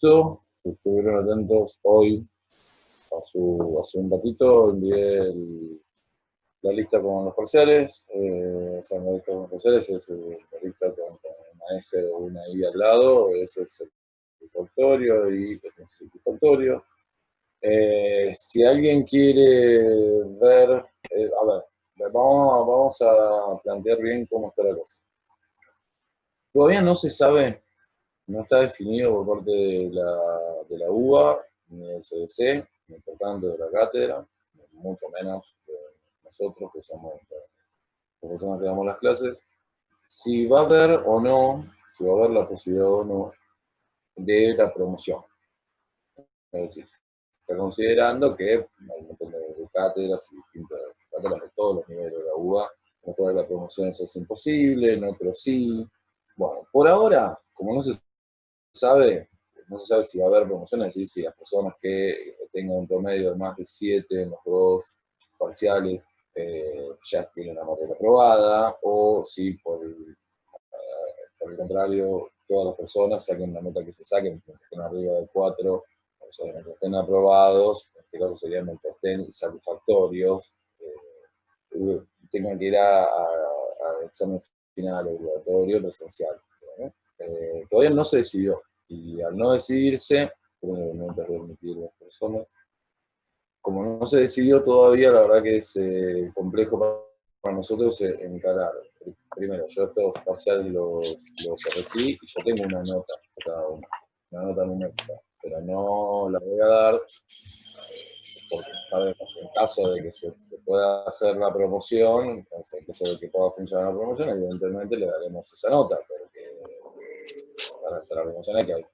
visto, si estuvieron atentos hoy, hace un ratito envié la lista con los parciales. O sea, la lista con los parciales es la lista con una S o una I al lado. Ese es el satisfactorio y es el satisfactorio. Si alguien quiere ver, a ver, vamos a plantear bien cómo está la cosa. Todavía no se sabe, no está definido por parte de la UBA, ni del CDC, ni por tanto de la cátedra, mucho menos de nosotros que somos las personas que damos las clases, si va a haber o no, si va a haber la posibilidad o no de la promoción. Es decir, se está considerando que hay un montón de cátedras y distintas cátedras de todos los niveles de la UBA, en otras de la promoción eso es imposible, en otros sí. Bueno, por ahora, como sabe, no se sabe si va a haber promociones, es decir, si las personas que tengan un promedio de más de 7 en los dos parciales ya tienen la materia aprobada, o si por el contrario, todas las personas saquen la nota que se saquen, que estén arriba de 4, o sea, mientras estén aprobados, en este caso sería mientras estén satisfactorios, tengan que ir a examen final obligatorio presencial, ¿no? Todavía no se decidió, y al no decidirse, no permitir las personas, como no se decidió todavía, la verdad que es complejo para nosotros encarar. Primero, yo estos parciales los corregí y yo tengo una nota cada una nota numérica, pero no la voy a dar porque sabemos, en caso de que se pueda hacer la promoción, entonces, en caso de que pueda funcionar la promoción, evidentemente le daremos esa nota, porque para hacer la promoción hay que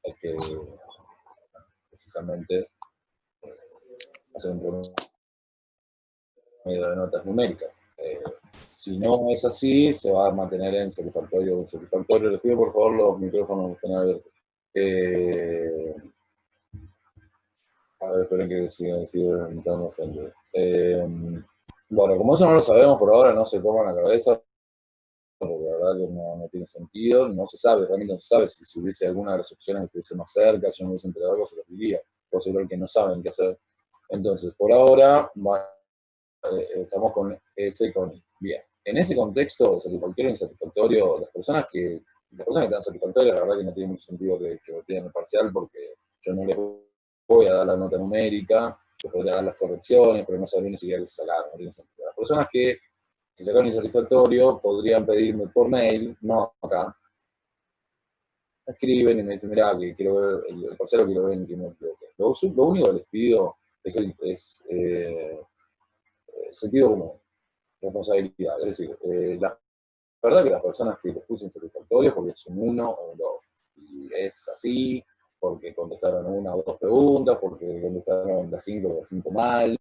precisamente hacer un promedio de notas numéricas. Si no es así, se va a mantener en satisfactorio o insatisfactorio. Les pido por favor los micrófonos estén abiertos. A ver, esperen que siga invitando gente. Bueno, como eso no lo sabemos por ahora, no se pongan la cabeza, porque la verdad que no tiene sentido, no se sabe, realmente no se sabe si hubiese alguna de las opciones que estuviese más cerca, si no hubiese enterado algo, se los diría. Puede ser que no saben qué hacer. Entonces, por ahora, estamos con ese con bien. En ese contexto, satisfactorio e insatisfactorio, las personas que están satisfactorias, la verdad que no tiene mucho sentido que lo tienen el parcial, porque yo no les voy a dar la nota numérica, les voy a dar las correcciones, pero no saben ni siquiera que se sacaron, no tiene sentido. Las personas que se sacaron insatisfactorio podrían pedirme por mail, no acá, escriben y me dicen, mira, que quiero ver el parcial, lo quiero ver en que me equivoqué. Lo único que les pido es sentido común, responsabilidad. Es decir, la verdad que las personas que les puse insatisfactorios porque es un 1 o un 2. Y es así porque contestaron una o dos preguntas, porque contestaron las 5 o las 5 mal,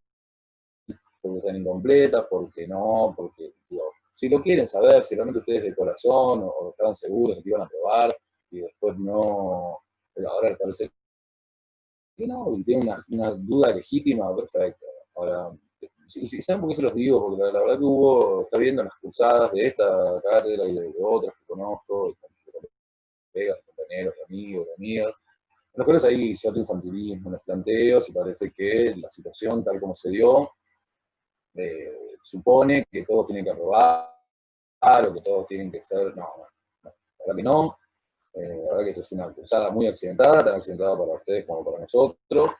porque están incompletas, porque no, porque, digo, si lo quieren saber, si realmente ustedes de corazón o estaban seguros de que iban a probar y después no, pero ahora les parece que no, y tienen una duda legítima, perfecto. Ahora, ¿saben por qué se los digo? Porque la verdad que está viendo las cruzadas de esta cátedra y de otras que conozco, de colegas, de compañeros, de amigos, de amigas, en los cuales hay cierto infantilismo en los planteos y parece que la situación tal como se dio supone que todos tienen que aprobar o que todos tienen que ser, no, la verdad que no. La verdad que esto es una cruzada muy accidentada, tan accidentada para ustedes como para nosotros.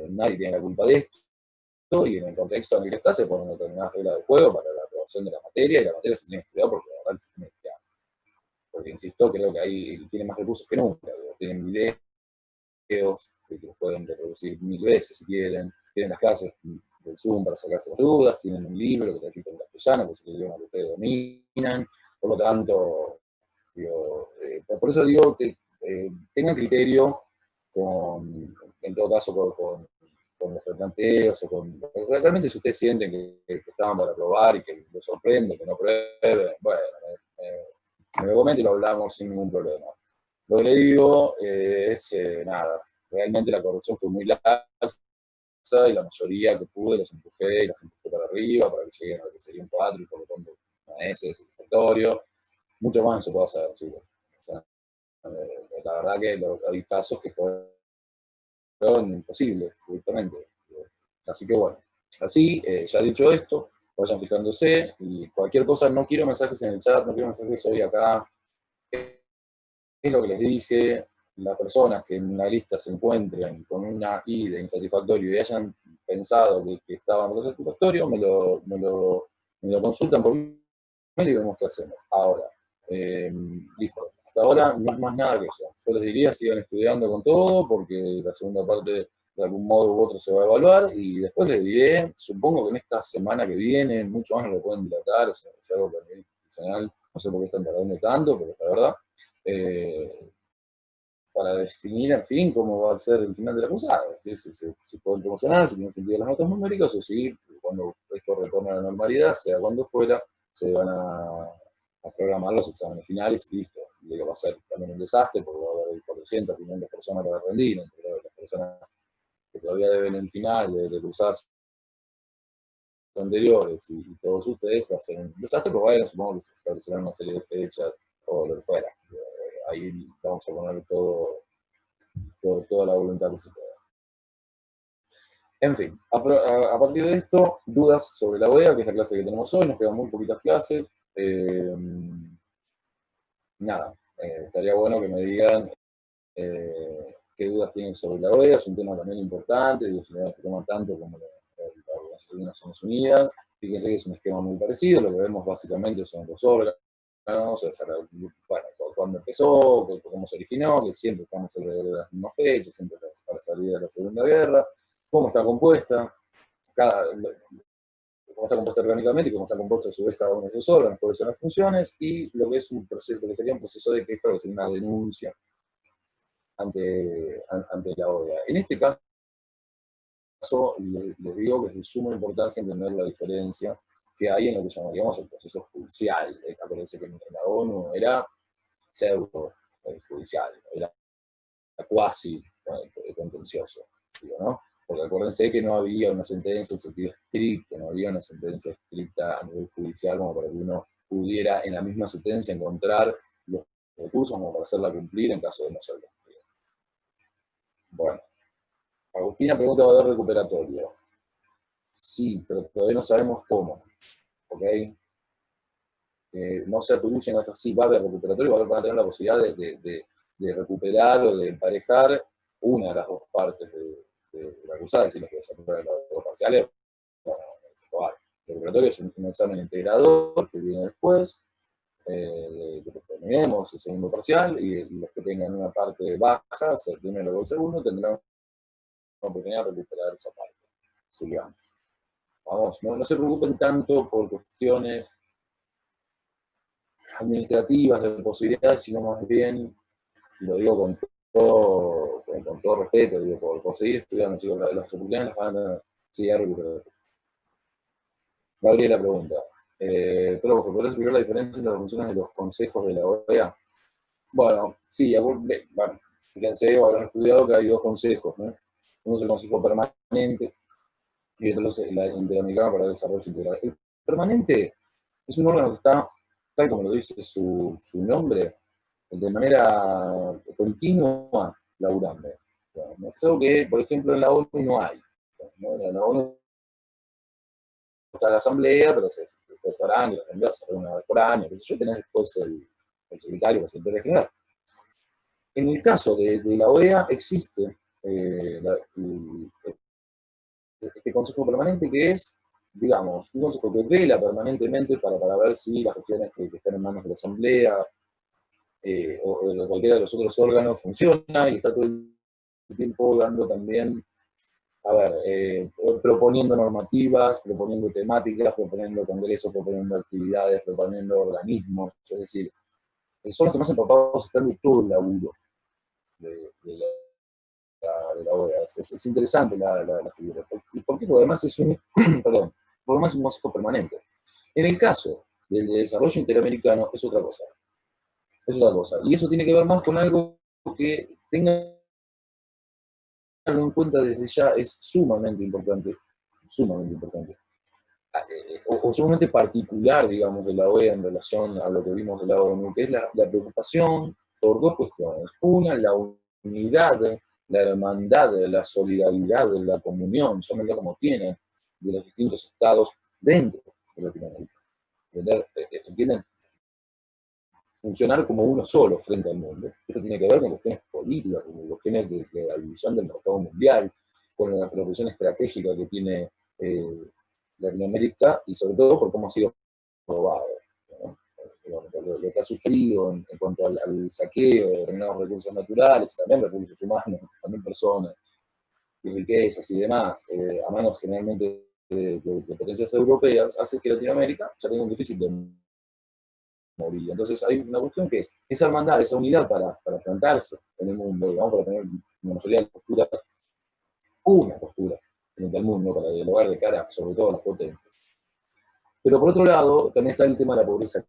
Nadie tiene la culpa de esto, y en el contexto en el que está se ponen determinadas reglas de juego para la aprobación de la materia, y la materia se tiene que estudiar porque la verdad se tiene que estudiar. Porque, insisto, creo que ahí tienen más recursos que nunca. Tienen videos que los pueden reproducir 1000 veces si quieren, tienen las clases del Zoom para sacarse las dudas, tienen un libro que está escrito en castellano, que es el idioma que ustedes dominan, por lo tanto, digo, por eso digo que tengan criterio en todo caso, con los planteos, realmente si ustedes sienten que estaban para probar y que les sorprende, que no prueben, bueno, me lo comenten y lo hablamos sin ningún problema. Lo que le digo es, nada, realmente la corrección fue muy laxa y la mayoría que pude los empujé y las empujé para arriba para que lleguen a lo que sería un 4 y por lo tanto una S de satisfactorio. Mucho más no se puede hacer, chicos. O sea, La verdad que hay casos que fueron imposibles, directamente. Así que bueno, así, ya dicho esto, vayan fijándose, y cualquier cosa, no quiero mensajes en el chat, no quiero mensajes hoy acá. Es lo que les dije, las personas que en la lista se encuentren con una I de insatisfactorio y hayan pensado que estaban con satisfactorio, me lo consultan por mail y vemos qué hacemos. Ahora, listo. Hasta ahora no es más nada que eso. Yo les diría, sigan estudiando con todo, porque la segunda parte de algún modo u otro se va a evaluar, y después les diré, supongo que en esta semana que viene, mucho más no lo pueden dilatar, o sea, es algo que a nivel institucional, no sé por qué están tardando tanto, pero la verdad, eh, para definir, en fin, cómo va a ser el final de la cursada, si pueden promocionar, si tienen sentido las notas numéricas, o si cuando esto retorne a la normalidad, sea cuando fuera, se van a programar los exámenes finales y listo. Y que va a ser también un desastre, porque va a haber 400, 500 personas para rendir, entre las personas que todavía deben el final de cursadas anteriores y todos ustedes, va a ser un desastre, pero bueno, supongo que se establecerán una serie de fechas o lo que fuera. Ahí vamos a poner toda la voluntad que se pueda. En fin, a partir de esto, dudas sobre la OEA, que es la clase que tenemos hoy, nos quedan muy poquitas clases. Nada, estaría bueno que me digan qué dudas tienen sobre la OEA, es un tema también importante, digo, se toma tanto como la Organización de Naciones Unidas. Fíjense que es un esquema muy parecido, lo que vemos básicamente son los órganos, o sea, bueno, cuando empezó, cómo se originó, que siempre estamos alrededor de las mismas fechas, siempre para salir de la Segunda Guerra, cómo está compuesta, cómo está compuesta orgánicamente y cómo está compuesto a su vez cada uno de esos órganos, cuáles son las funciones, y lo que es un proceso, que sería un proceso de queja, que sería una denuncia ante la OEA. En este caso, les digo que es de suma importancia entender la diferencia que hay en lo que llamaríamos el proceso judicial. Acuérdense que en la ONU era pseudo judicial, era cuasi contencioso, digo, ¿no? Porque acuérdense que no había una sentencia en sentido estricto, no había una sentencia estricta a nivel judicial como para que uno pudiera en la misma sentencia encontrar los recursos como para hacerla cumplir en caso de no ser cumplida. Bueno, Agustina pregunta, ¿va a haber recuperatorio? Sí, pero todavía no sabemos cómo, ¿ok? No se atribuyen a esto, sí va a haber recuperatorio, van a tener la posibilidad de recuperar o de emparejar una de las dos partes de la acusada, es decir, los que desarrollan las dos parciales, bueno, el recuperatorio es un examen integrador que viene después, de que terminemos el segundo parcial, y los que tengan una parte baja, el primero o el segundo, tendrán una oportunidad de recuperar esa parte. Sigamos. Vamos, no se preocupen tanto por cuestiones administrativas, de posibilidades, sino más bien, y lo digo con todo respeto, digo, por seguir estudiando, chicos, las oportunidades las van a seguir recuperando. Gabriela pregunta, profe, ¿podrías explicar la diferencia entre las funciones de los consejos de la OEA? Bueno, sí, bueno, fíjense o habrán estudiado que hay dos consejos, ¿no? Uno es el consejo permanente y otro es la Interamericana para el Desarrollo Integral. El permanente es un órgano que está, tal como lo dice su nombre, de manera continua laburando. Es algo que, por ejemplo, en la ONU no hay. ¿No? En la ONU está la asamblea, pero se sabrán, y la asamblea se reúne una vez por año, qué sé yo, tenés después el secretario, el secretario general. En el caso de la OEA existe este consejo permanente que es, digamos, un consejo que vela permanentemente para ver si las cuestiones que están en manos de la asamblea o de cualquiera de los otros órganos funciona, y está todo el tiempo dando también, a ver, proponiendo normativas, proponiendo temáticas, proponiendo congresos, proponiendo actividades, proponiendo organismos, es decir, son los que más empapados están de todo el laburo de la OEA. Es interesante la figura. ¿Por qué? Porque además es un, perdón, porque además es un consejo permanente. En el caso del desarrollo interamericano es otra cosa. Es otra cosa. Y eso tiene que ver más con algo que tengan en cuenta desde ya, es sumamente importante, o sumamente particular, digamos, de la OEA en relación a lo que vimos de la ONU, que es la preocupación por dos cuestiones. Una, la unidad, la hermandad, la solidaridad, la comunión, llámenlo como tienen, de los distintos estados dentro de Latinoamérica. ¿Entienden? Funcionar como uno solo frente al mundo. Esto tiene que ver con cuestiones políticas, con cuestiones de la división del mercado mundial, con la producción estratégica que tiene Latinoamérica y sobre todo por cómo ha sido probado, ¿no? Lo que ha sufrido en cuanto al saqueo de determinados recursos naturales, también recursos humanos, también personas y riquezas y demás, a manos generalmente de potencias europeas, hace que Latinoamérica ya tenga un déficit de movilidad. Entonces hay una cuestión que es esa hermandad, esa unidad para plantarse en el mundo, digamos, para tener una mayoría de posturas, una postura frente al mundo, para dialogar de cara sobre todo a las potencias. Pero por otro lado, también está el tema de la pobreza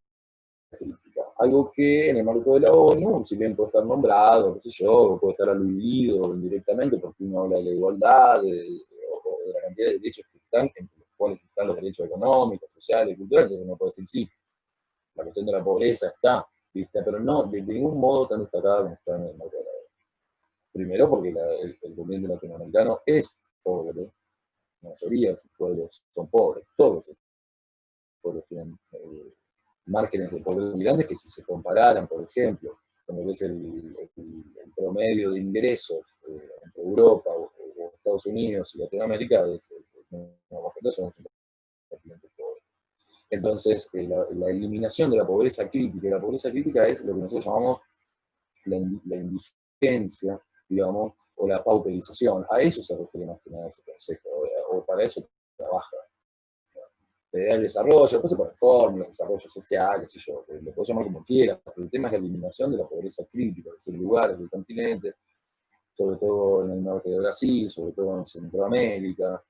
crítica. Algo que en el marco de la ONU, si bien puede estar nombrado, qué sé yo, puede estar aludido indirectamente, porque uno habla de la igualdad, o de la cantidad de derechos que están, entre los cuales están los derechos económicos, sociales, culturales, entonces uno puede decir sí, la cuestión de la pobreza está, ¿viste? Pero no de ningún modo tan destacada como está en el marco de la ONU. Primero porque el continente latinoamericano es pobre, la mayoría de sus pueblos son pobres, todos sus pueblos tienen márgenes de pobreza muy grandes que si se compararan, por ejemplo, con lo que es el promedio de ingresos entre Europa o Estados Unidos y Latinoamérica, somos un continente pobre. Entonces, la eliminación de la pobreza crítica, la pobreza crítica es lo que nosotros llamamos la indigencia, digamos, o la pauperización. A eso se refiere más que nada ese concepto, o para eso trabaja. El desarrollo, después se pone fórmulas, desarrollo social, qué sé yo, lo puedo llamar como quiera, pero el tema es la eliminación de la pobreza crítica, de esos lugares del continente, sobre todo en el norte de Brasil, sobre todo en Centroamérica,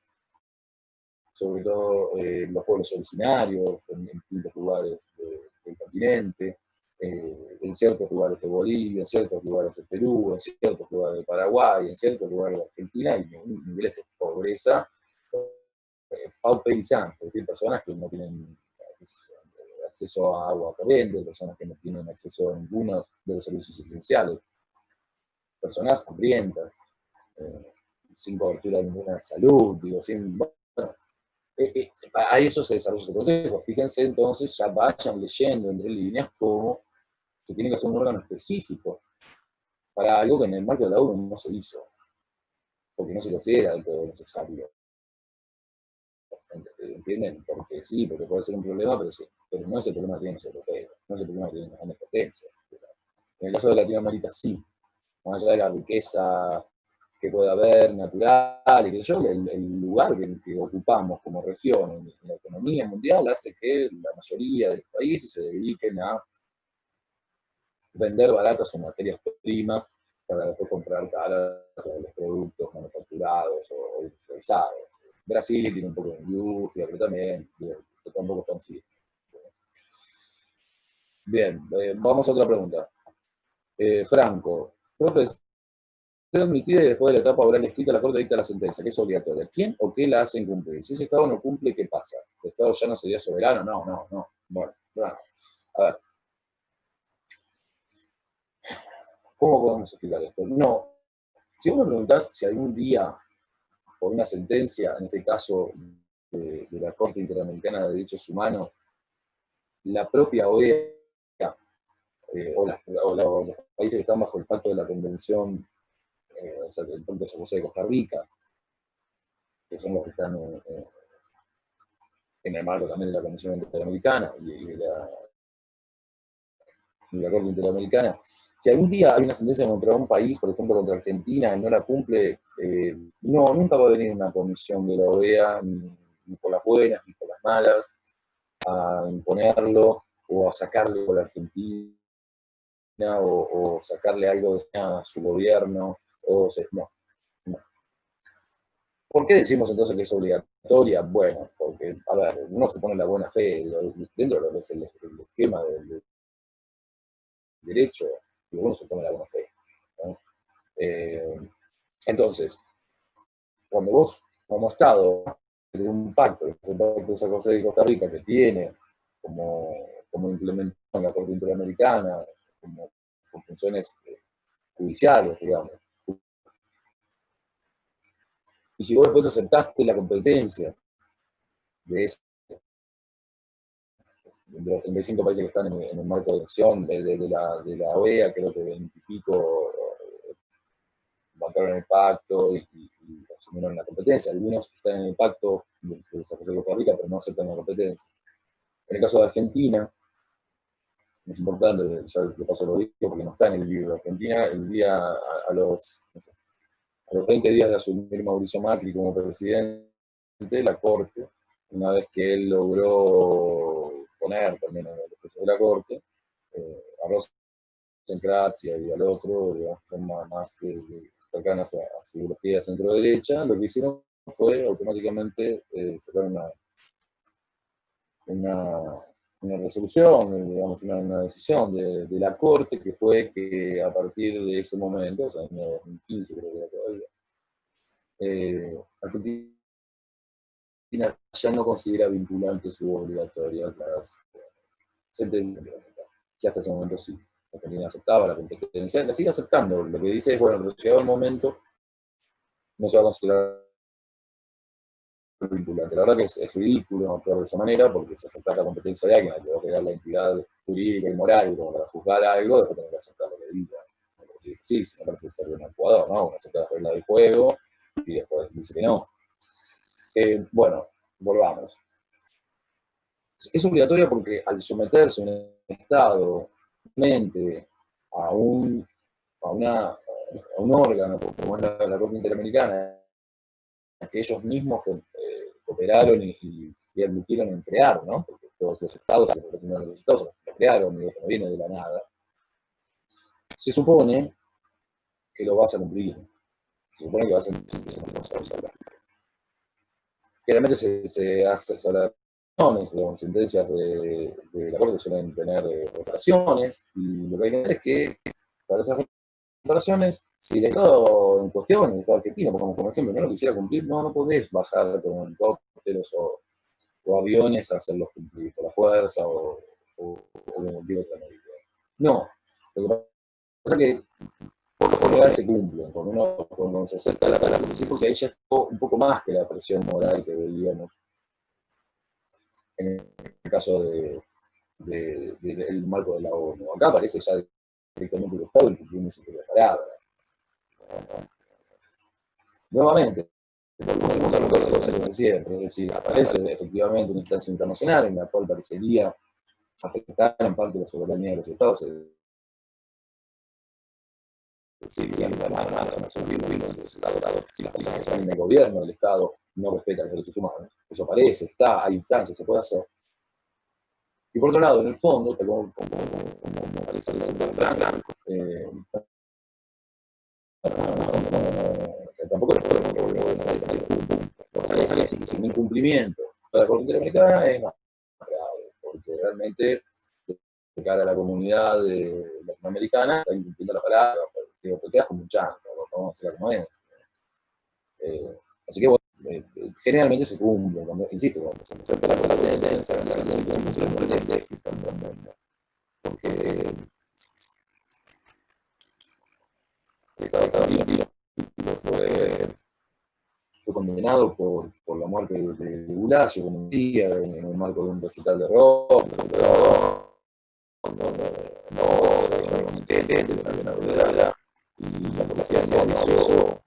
sobre todo los pueblos originarios en distintos lugares del continente, en ciertos lugares de Bolivia, en ciertos lugares de Perú, en ciertos lugares de Paraguay, en ciertos lugares de Argentina, y niveles de pobreza pauperizantes, es decir, personas que no tienen acceso a agua corriente, personas que no tienen acceso a ninguno de los servicios esenciales, personas hambrientas, sin cobertura ninguna de salud, digo, sin... Bueno, a eso se desarrolla ese consejo. Fíjense entonces, ya vayan leyendo entre líneas cómo se tiene que hacer un órgano específico para algo que en el marco de la ONU no se hizo, porque no se considera del todo necesario. ¿Entienden? Porque sí, porque puede ser un problema, pero, sí, pero no es el problema que tienen los europeos, no es el problema que tienen las grandes potencias. En el caso de Latinoamérica sí, más allá de la riqueza que puede haber, natural, y que yo, el lugar que ocupamos como región en la economía mundial hace que la mayoría de los países se dediquen a vender baratas sus materias primas para después comprar caras los productos manufacturados o industrializados. Brasil tiene un poco de industria, pero también tampoco es tan firme. Bien, vamos a otra pregunta. Franco, profe, ser admitida y después de la etapa oral escrita, la Corte dicta la sentencia, que es obligatoria. ¿Quién o qué la hacen cumplir? Si ese Estado no cumple, ¿qué pasa? ¿El Estado ya no sería soberano? No. Bueno, a ver, ¿cómo podemos explicar esto? No, si vos me preguntás si algún día, por una sentencia, en este caso de la Corte Interamericana de Derechos Humanos, la propia OEA o los países que están bajo el pacto de la Convención, o sea, el Pacto de San José de Costa Rica, que son los que están en el marco también de la Convención Interamericana y de la Corte Interamericana. Si algún día hay una sentencia contra un país, por ejemplo contra Argentina, y no la cumple, no, nunca va a venir una comisión de la OEA, ni por las buenas ni por las malas, a imponerlo o a sacarle por la Argentina o sacarle algo a su gobierno. No. ¿Por qué decimos entonces que es obligatoria? Bueno, porque, a ver, uno supone la buena fe dentro de lo que es el esquema del derecho, y uno supone la buena fe, ¿no? Entonces, cuando vos, como Estado, de un pacto, que es el Pacto de San José de Costa Rica, que tiene como implementación la Corte Interamericana, como por funciones judiciales, digamos. Y si vos después aceptaste la competencia de, de los 35 países que están en el marco de acción de la OEA, creo que 20 y pico bancaron en el pacto y asumieron la competencia. Algunos están en el pacto de desarrollo de Costa Rica, pero no aceptan la competencia. En el caso de Argentina, es importante, ya de paso lo digo porque no está en el libro de Argentina, el día a los, no sé, a los 20 días de asumir Mauricio Macri como presidente, la Corte, una vez que él logró poner también a los presos de la Corte, a Rosencrantz y al otro, digamos, son más cercanas a su ideología de centro-derecha, lo que hicieron fue automáticamente sacar una resolución, digamos, una decisión de la Corte, que fue que a partir de ese momento, o sea, en el 2015 creo que era todavía, Argentina ya no considera vinculantes u obligatorias las sentencias, que hasta ese momento sí. Argentina aceptaba la competencia, la sigue aceptando. Lo que dice es, bueno, pero llegado el momento, no se va a considerar vinculante. La verdad que es ridículo actuar de esa manera, porque si aceptas la competencia de alguien, le va a quedar la entidad jurídica y moral como para juzgar algo, después tenés que aceptar lo que diga. Si dice sí, me parece ser un actuador, ¿no? Uno acepta las reglas del juego y después dice que no. Bueno, volvamos. Es obligatorio porque al someterse un Estado mente a un órgano como es la Corte Interamericana, que ellos mismos cooperaron y admitieron en crear, ¿no? Porque todos los estados, los estados lo crearon, no viene de la nada. Se supone que lo vas a cumplir. Se supone que vas a cumplir. Generalmente se habla de sentencias de la Corte suelen tener reparaciones, y lo que hay que ver es que para esas reparaciones, si el Estado en cuestión, el Estado argentino, como ejemplo, no lo quisiera cumplir, no podés bajar con helicópteros o aviones a hacerlos cumplir por la fuerza o de motivo económico. No, lo que pasa es que por lo general se cumplen, cuando se acerca la palabra, porque ahí ya es un poco más que la presión moral que veíamos en el caso del marco de la ONU. Acá aparece ya directamente el Estado incumpliendo su propia palabra. Nuevamente, volvemos a lo que siempre, es decir, aparece efectivamente una instancia internacional en la cual parecería afectar en parte la soberanía de los Estados. Si el gobierno del Estado no respeta los derechos humanos, eso aparece, está, hay instancias, se puede hacer. Y por otro lado, en el fondo, como parece el señor Franco, tampoco es sin incumplimiento de la Corte Interamericana es más grave, porque realmente de cara a la comunidad latinoamericana está incumpliendo la palabra, te quedas como un chanto, vamos a hacer como es. Así que bueno, generalmente se cumple, insisto, cuando se acerca la competencia, porque cada día fue condenado por la muerte de Bulacio, como decía, en el marco de un recital de rock, y la policía se avisó,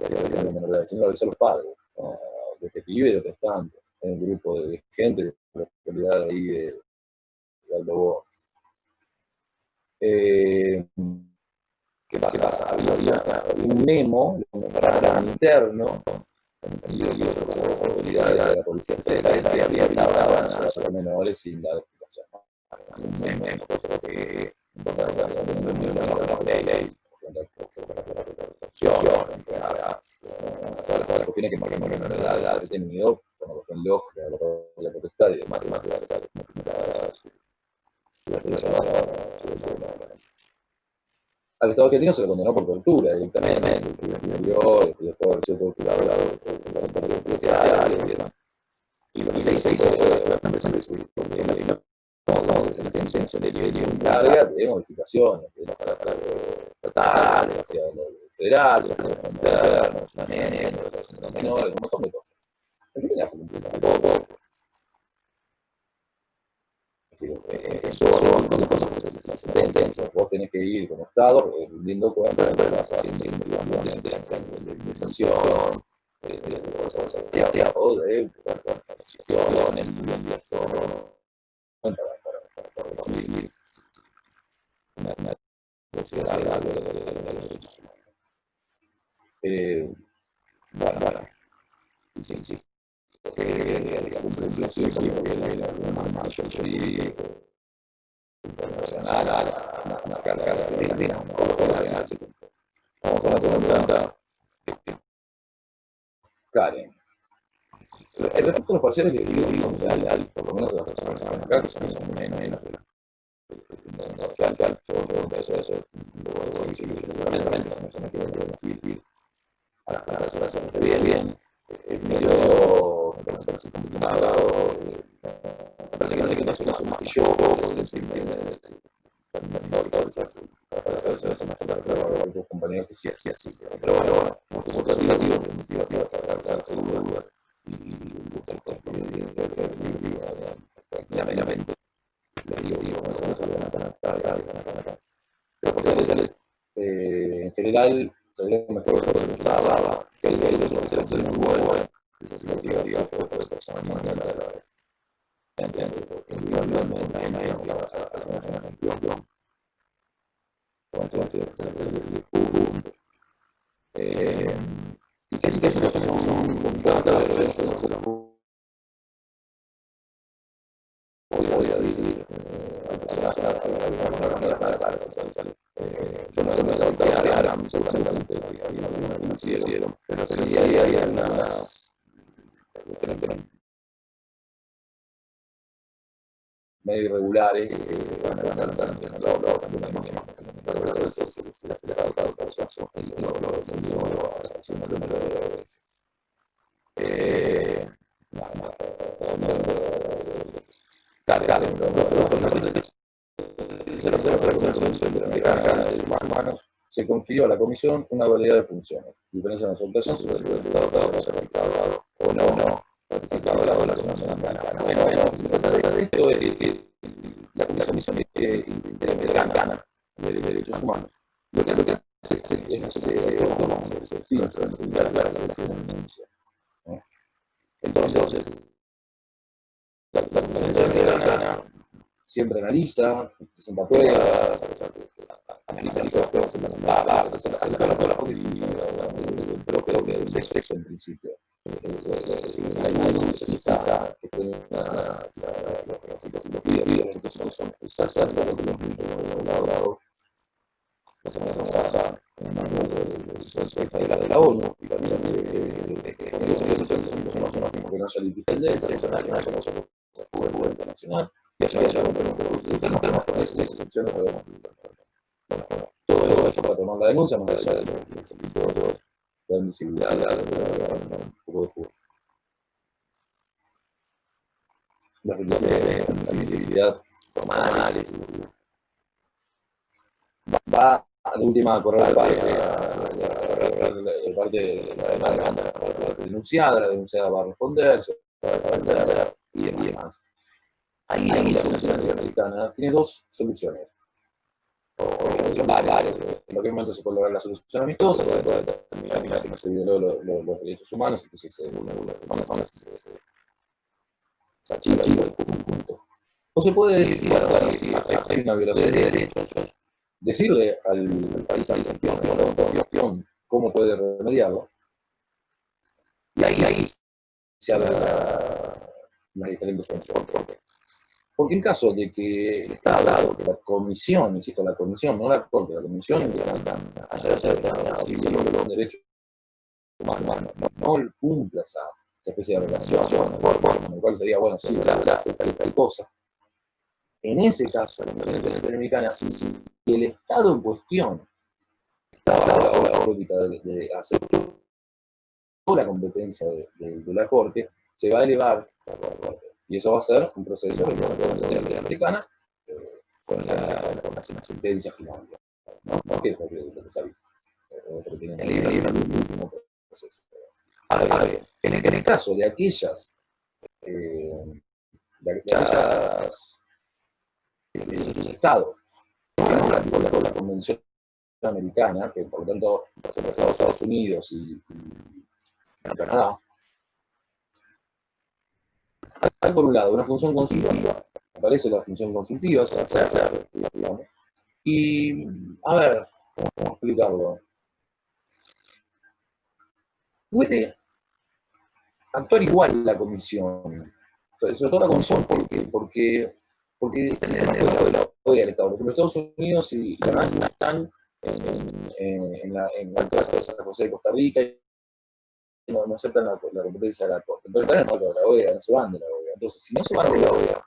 se lo avisó a los padres, ¿no? De este pibe de protestante, en un grupo de gente de la localidad ahí de Aldo Box. ¿Qué pasa? Había un memo, un memorandum interno, y las autoridades de la Policía Federal hablaban a los menores sin dar explicación. Un memo que todas las cuestiones que marcan la edad detenido con la cuestión lógica de la potestad y demás, al Estado argentino se lo condenó por tortura directamente, murió después de haber sido torturado por los policiales y demás. Y lo que se hizo fue obviamente no en serio larga de modificaciones, de los estatales, hacia los federales, los internos, los menores, un montón de cosas. Argentina hace cumplir todo. Es decir, eso son cosas que vos tenés que ir como Estado rindiendo cuenta de las de indemnización, o de transiciones, para conseguir una sociedad de derechos humanos. Bueno, sí, la comprensión que alguna mayor jurídico internacional, una carga de Argentina, vamos a la pregunta, Karen. El respecto a los parciales que digo en general, por lo menos a las personas que están acá, que son menos de la social, yo eso lo voy a decir seguramente, las personas que van a decir para hacerse bien, es medio, me parece complicado, me parece que no soy más que yo, para hacerse más claro a algunos compañeros que sí, así, pero bueno, como motivativo, para hacerse dudas y buscar tranquilamente, les digo, no se van a conectar, pero por eso en general, salieron mejor que lo que usaba, que el de los oficiales muy bueno, eso significa que otras personas no han ganado la vez. Entiendo, porque individualmente hay una gestión, entonces, el punto. Y que sí que si no son complicadas, pero eso no se lo voy a decir a personas alguna manera para yo no me doy a seguramente hay alguna que no hicieron, pero sí hay algunas medio irregulares que van a ser también a la hora también pero eso se le ha dado caso y lo defendió haciendo el número de veces. Humanos se confirió a la Comisión una variedad de funciones, diferencia en las operaciones sobre el resultado certificado o no certificado de la Nación Americana. Bueno, se trata de esto es la Comisión Interamericana de Derechos Humanos. Lo que hace es filtro en la denuncia. Entonces, la Comisión Interamericana siempre analiza, presenta pruebas, analiza las pruebas en la pero creo que es eso en principio. Hay una necesita que tenga los pide, que son exactamente lo que hemos hablado la semana pasada en el marco de la ONU y también que no haya independencia, que no haya cobertura internacional, y haya tenemos con esas excepciones podemos todo eso para tomar la denuncia, más allá de los servicios de admisibilidad, un poco de juego. Las requisitos de admisibilidad formales, va de última a correr el parte de la demanda la denunciada va a responder, se va a defender y demás. Ahí la Comisión Interamericana tiene dos soluciones. Varias. En aquel momento se puede lograr la solución amistosa, se puede determinar que no se violó los derechos humanos, entonces se vulneró los derechos humanos, se archiva el conjunto. O se puede decir, bueno, si hay una violación de derechos, decirle al país anfitrión cómo puede remediarlo. Y ahí se abre las diferentes funciones. Porque en caso de que está dado que la comisión, insisto, la comisión, no la corte, la comisión haya violado los derechos humanos, no cumpla esa especie de relación, en el cual sería, bueno, sí, tal cosa. En ese caso, la Comisión Interamericana, si el Estado en cuestión estaba a la órbita de hacer toda la competencia de la Corte, se va a elevar a la Corte. Y eso va a ser un proceso de la Corte Interamericana con la sentencia final, ¿no? Que es lo que se ha visto. Pero tiene el libro el último proceso. Ahora bien, en el caso de aquellas, de aquellas de esos estados que no ratificó la Convención Americana, que por lo tanto los Estados Unidos y Canadá, hay por un lado una función consultiva, aparece la función consultiva, digamos, y a ver, ¿cómo explicarlo? Puede actuar igual la comisión, sobre todo la comisión porque existe el marco de la OEA del Estado. Porque los Estados Unidos y Canadá no están en la Casa de San José de Costa Rica y no aceptan la competencia de la Corte. Pero están en el marco de la OEA, no se van de la OEA. Entonces, si no se van de la OEA,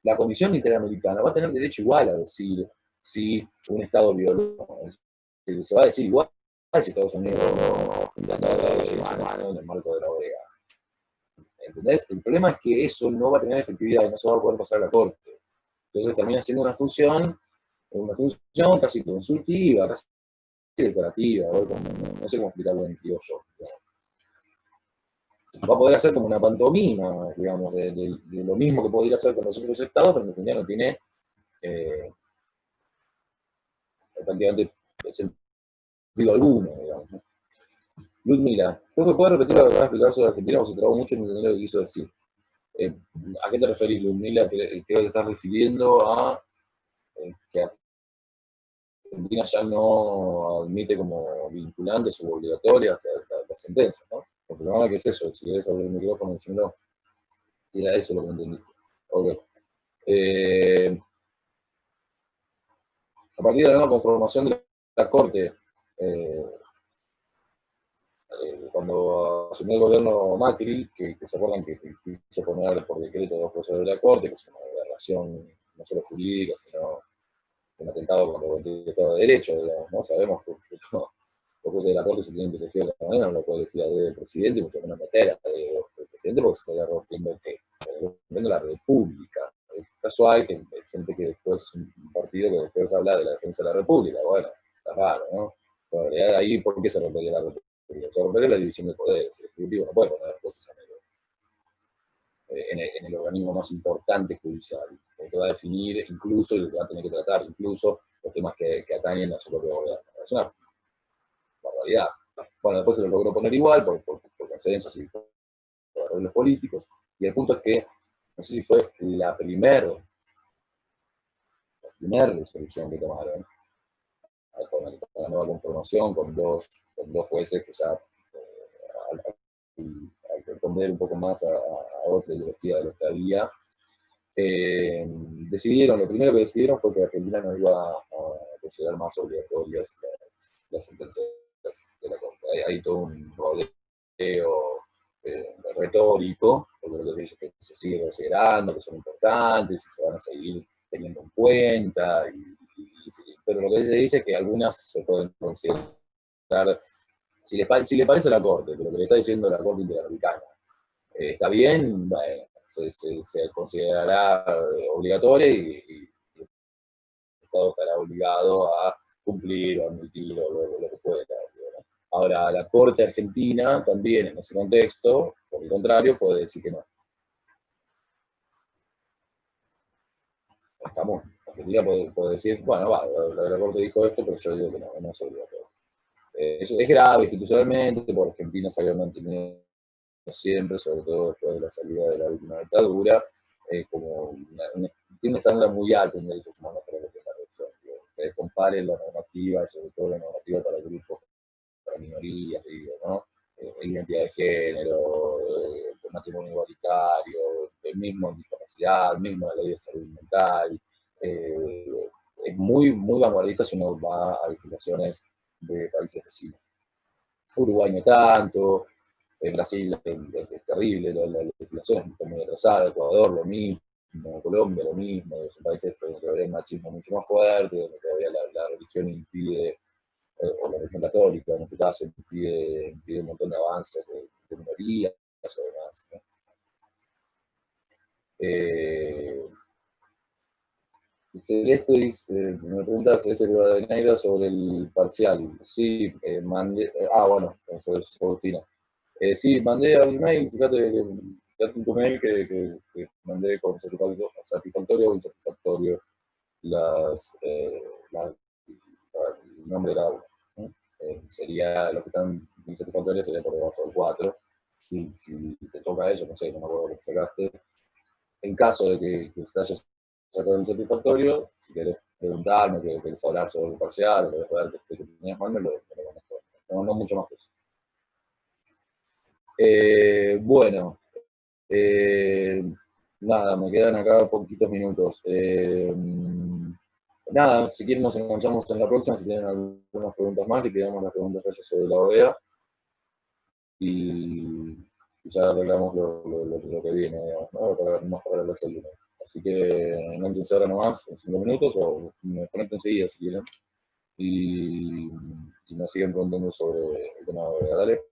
la Comisión Interamericana va a tener derecho igual a decir si un Estado violó. Se va a decir igual si Estados Unidos no derechos humanos en el marco de la OEA. ¿Entendés? El problema es que eso no va a tener efectividad y no se va a poder pasar a la Corte. Entonces termina siendo una función casi consultiva, casi decorativa, no sé cómo explicarlo en criollo. Va a poder hacer como una pantomima, digamos, de lo mismo que podría hacer con los otros estados, pero en definitiva no tiene prácticamente sentido alguno, digamos. Ludmila, creo que puedes repetir lo que acabas de explicar sobre Argentina, porque se trabó mucho en entender lo que quiso decir. ¿A qué te referís, Ludmila? Creo que te estás refiriendo a que Argentina ya no admite como vinculantes o obligatorias las sentencias, ¿no? Confirmame que es eso, si querés abrir el micrófono, si no, si era eso lo que entendí. Ok. A partir de la nueva conformación de la Corte, cuando asumió el gobierno Macri, que se acuerdan que quiso poner por decreto dos profesores de la Corte, que es una aberración no solo jurídica, sino un atentado contra el Estado de Derecho, digamos, ¿no? Sabemos que los jueces de la Corte se tienen que elegir de la manera, no lo puede elegir a dedo del presidente, y mucho menos meter a dedo del presidente, porque se estaría rompiendo la República. Es casual que hay gente que después es un partido que después habla de la defensa de la República. Bueno, está raro, ¿no? Pero en realidad, ahí, ¿por qué se rompería la República? Se rompería la división de poderes. El Ejecutivo no puede poner cosas en el organismo más importante judicial, porque va a definir incluso y va a tener que tratar incluso los temas que atañen a su propio gobierno. Es una barbaridad. Bueno, después se lo logró poner igual por consensos y por arreglos políticos, y el punto es que, no sé si fue la primera resolución que tomaron con la nueva conformación, con dos jueces que ya al responder un poco más a otra ideología de lo que había, lo primero que decidieron fue que Argentina no iba a considerar más obligatorias las sentencias de la Corte. Hay todo un rodeo retórico, porque lo que se dice es que se sigue considerando, que son importantes y se van a seguir teniendo en cuenta, pero lo que se dice es que algunas se pueden considerar, si le parece a la Corte, pero lo que le está diciendo la Corte Interamericana está bien, bueno, se considerará obligatoria y el Estado estará obligado a cumplir o admitir o lo que fuera. ¿No? Ahora, la Corte Argentina también en ese contexto, por el contrario, puede decir que no. Estamos, Argentina puede decir, bueno, va, la Corte dijo esto, pero yo digo que no es obligatorio. Eso es grave institucionalmente, porque Argentina se había mantenido siempre, sobre todo después de la salida de la última dictadura, como tiene un estándar muy alto en derechos humanos para lo que es la región. Que comparen la normativa, sobre todo la normativa para grupos, para minorías, digo, ¿no? Identidad de género, matrimonio igualitario, el mismo en discapacidad, mismo la ley de salud mental. Es muy vanguardista si uno va a legislaciones de países vecinos. Uruguay no tanto, en Brasil es terrible, la legislación está muy atrasada, Ecuador lo mismo, Colombia lo mismo, son países donde todavía el machismo mucho más fuerte, donde todavía la religión impide, o la religión católica en este caso, impide un montón de avances de minorías o demás. ¿No? Celeste dice, me pregunta Celeste Rivadeneira sobre el parcial. Sí, mandé, bueno, eso es Agustina. Sí, mandé al mail, fíjate en tu mail que mandé con satisfactorio o insatisfactorio las, el nombre del aula, ¿no? Sería, los que están insatisfactorios sería por debajo del 4. Y si te toca eso, no sé, no me acuerdo lo que sacaste, en caso de que te hayas sacado el satisfactorio, si querés preguntarme, que querés hablar sobre el parcial, o querés ver que tenías mal, me lo conozco. No mucho más que eso. Bueno, eh, nada, me quedan acá poquitos minutos. Nada, si quieren nos enganchamos en la próxima, si tienen algunas preguntas más, le quedamos las preguntas que sobre la OEA y ya arreglamos lo que viene, digamos, ¿no? Más para la salud. Así que enganchense ahora nomás, en 5 minutos, o me conecten enseguida si quieren, y nos siguen preguntando sobre el tema de OEA. Dale.